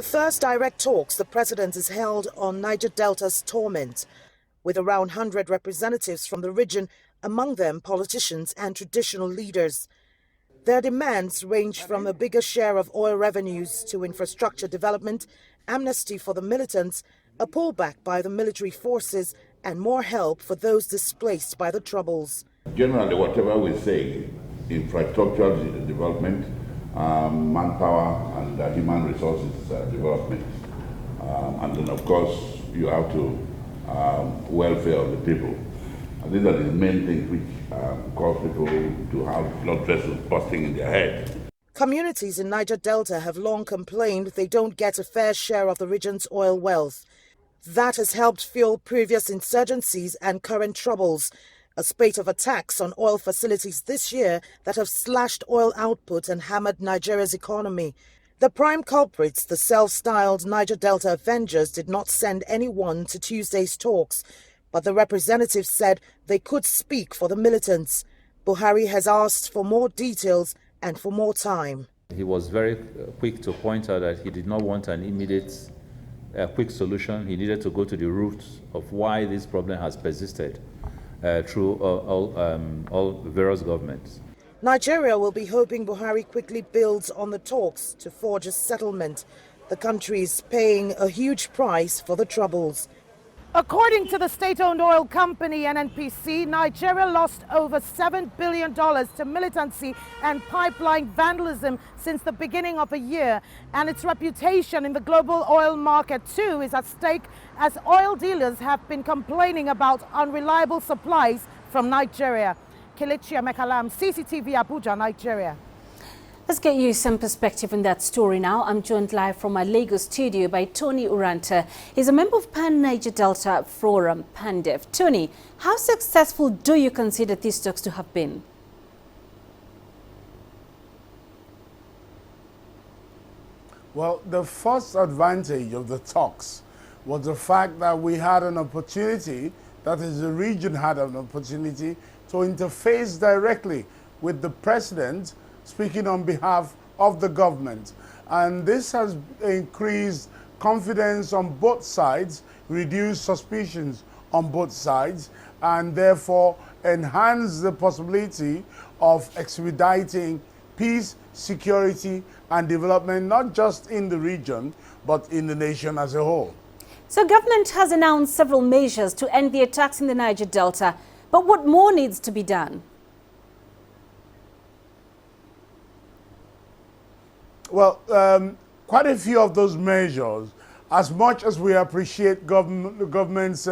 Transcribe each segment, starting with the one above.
The first direct talks the president has held on Niger Delta's torment, with around 100 representatives from the region, among them politicians and traditional leaders. Their demands range from a bigger share of oil revenues to infrastructure development, amnesty for the militants, a pullback by the military forces, and more help for those displaced by the troubles. Generally, whatever we say, infrastructural development, manpower and human resources development. And then, of course, you have to welfare of the people. And these are the main things which cause people to have blood vessels busting in their head. Communities in Niger Delta have long complained they don't get a fair share of the region's oil wealth. That has helped fuel previous insurgencies and current troubles. A spate of attacks on oil facilities this year that have slashed oil output and hammered Nigeria's economy. The prime culprits, the self-styled Niger Delta Avengers, did not send anyone to Tuesday's talks, but the representatives said they could speak for the militants. Buhari has asked for more details and for more time. He was very quick to point out that he did not want an immediate, quick solution. He needed to go to the roots of why this problem has persisted through all various governments. Nigeria will be hoping Buhari quickly builds on the talks to forge a settlement. The country is paying a huge price for the troubles. According to the state-owned oil company NNPC, Nigeria lost over $7 billion to militancy and pipeline vandalism since the beginning of the year. And its reputation in the global oil market too is at stake, as oil dealers have been complaining about unreliable supplies from Nigeria. Kelechi, Emekalam, CCTV, Abuja, Nigeria. Let's get you some perspective on that story now. I'm joined live from my Lagos studio by Tony Uranta. He's a member of Pan-Niger Delta Forum, PANDEF. Tony, how successful do you consider these talks to have been? Well, the first advantage of the talks was the fact that we had an opportunity, that is, the region had an opportunity to interface directly with the president, speaking on behalf of the government. And this has increased confidence on both sides, reduced suspicions on both sides, and therefore enhanced the possibility of expediting peace, security, and development, not just in the region, but in the nation as a whole. So government has announced several measures to end the attacks in the Niger Delta, but what more needs to be done? Well, quite a few of those measures, as much as we appreciate the government's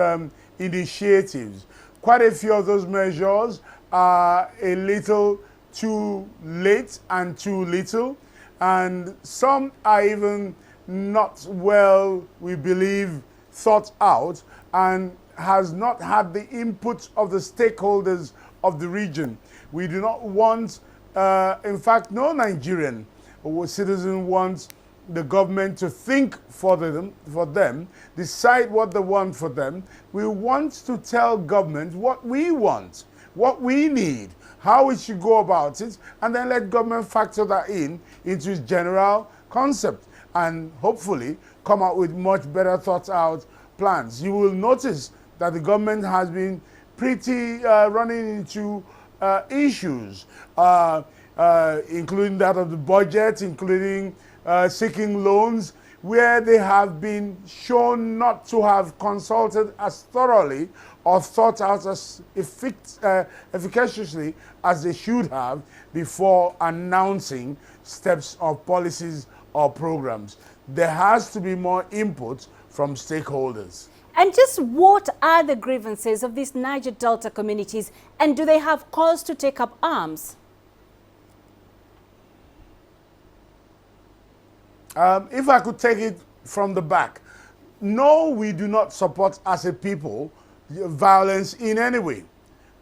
initiatives, quite a few of those measures are a little too late and too little, and some are even not well, we believe, thought out, and has not had the input of the stakeholders of the region. We do not want, in fact, no Nigerian citizen wants the government to think for them, decide what they want for them. We want to tell government what we want, what we need, how we should go about it, and then let government factor that into its general concept, and hopefully come out with much better thought out plans. You will notice that the government has been pretty running into issues, including that of the budget, including seeking loans, where they have been shown not to have consulted as thoroughly or thought out as efficaciously as they should have before announcing steps or policies or programs. There has to be more input from stakeholders. And just what are the grievances of these Niger Delta communities, and do they have cause to take up arms? If I could take it from the back, no, we do not support as a people violence in any way.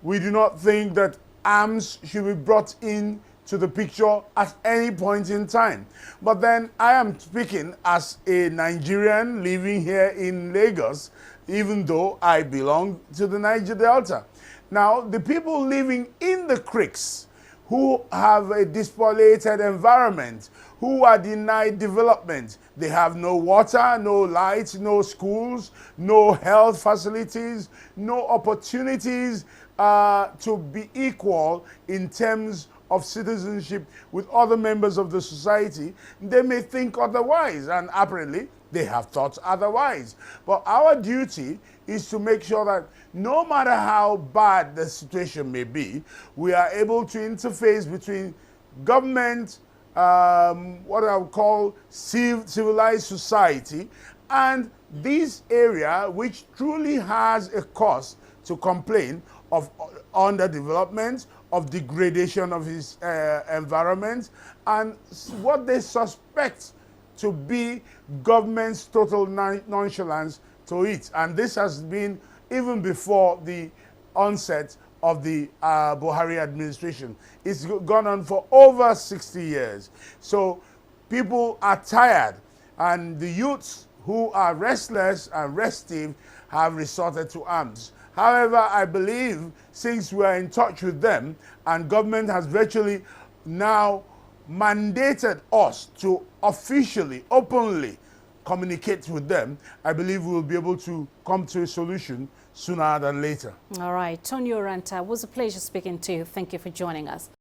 We do not think that arms should be brought in to the picture at any point in time. But then I am speaking as a Nigerian living here in Lagos, even though I belong to the Niger Delta. Now, the people living in the creeks, who have a depopulated environment, who are denied development, They have no water, no lights, no schools, no health facilities, no opportunities to be equal in terms of citizenship with other members of the society. They may think otherwise, and apparently they have thought otherwise. But our duty is to make sure that no matter how bad the situation may be, we are able to interface between government, what I would call civilized society, and this area which truly has a cause to complain of underdevelopment, of degradation of his environment, and what they suspect to be government's total nonchalance to it. And this has been even before the onset of the Buhari administration. It's gone on for over 60 years. So people are tired, and the youths who are restless and restive have resorted to arms. However, I believe since we are in touch with them and government has virtually now mandated us to officially, openly communicate with them, I believe we will be able to come to a solution sooner than later. All right. Tony Oranta, it was a pleasure speaking to you. Thank you for joining us.